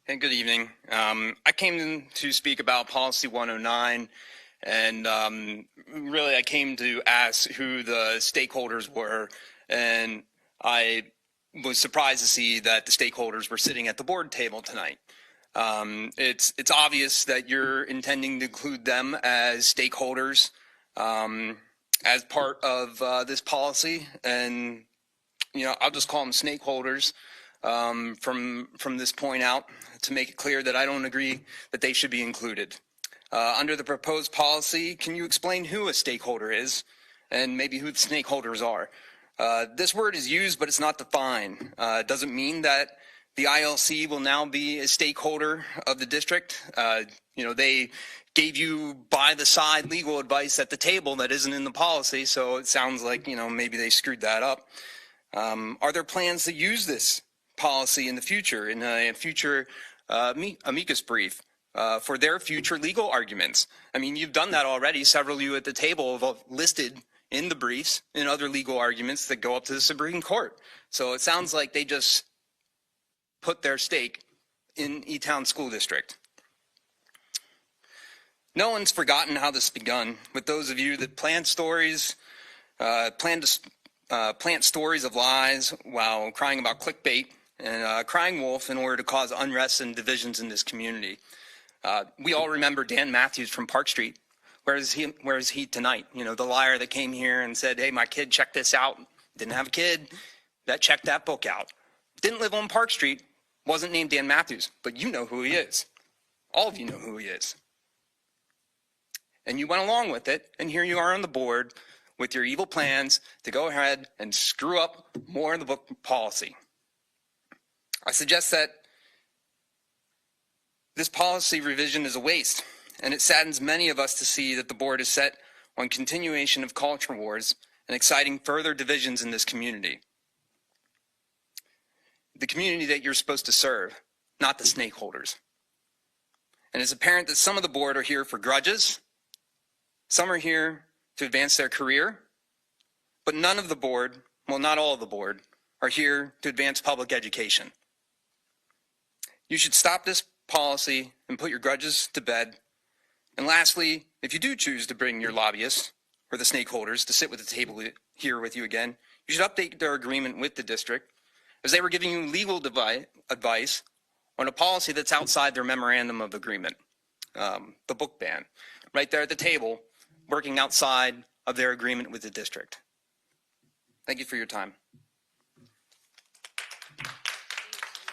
Hey, good evening. I came to speak about Policy 109, and really I came to ask who the stakeholders were, and I was surprised to see that the stakeholders were sitting at the board table tonight. It's obvious that you're intending to include them as stakeholders as part of this policy, and I'll just call them snakeholders from this point out to make it clear that I don't agree that they should be included. Under the proposed policy, can you explain who a stakeholder is and maybe who the stakeholders are? This word is used, but it's not defined. It doesn't mean that the ILC will now be a stakeholder of the district. They gave you by the side legal advice at the table that isn't in the policy, so it sounds like, maybe they screwed that up. Are there plans to use this policy in the future, in a future amicus brief for their future legal arguments? I mean, you've done that already. Several of you at the table have listed in the briefs in other legal arguments that go up to the Supreme Court. So it sounds like they just put their stake in E-Town School District. No one's forgotten how this begun. With those of you that plan stories, plant stories of lies while crying about clickbait and crying wolf in order to cause unrest and divisions in this community. We all remember Dan Matthews from Park Street. Where is he tonight? The liar that came here and said, hey, my kid checked this out. Didn't have a kid that checked that book out. Didn't live on Park Street. Wasn't named Dan Matthews, but you know who he is. All of you know who he is. And you went along with it, and here you are on the board with your evil plans to go ahead and screw up more of the book policy. I suggest that this policy revision is a waste, and it saddens many of us to see that the board is set on continuation of culture wars and exciting further divisions in this community. The community that you're supposed to serve, not the stakeholders. And it's apparent that some of the board are here for grudges, some are here to advance their career, but none of the board, well, not all of the board, are here to advance public education. You should stop this policy and put your grudges to bed. And lastly, if you do choose to bring your lobbyists or the stakeholders to sit with the table here with you again, you should update their agreement with the district, as they were giving you legal advice on a policy that's outside their memorandum of agreement, the book ban, right there at the table, working outside of their agreement with the district. Thank you for your time.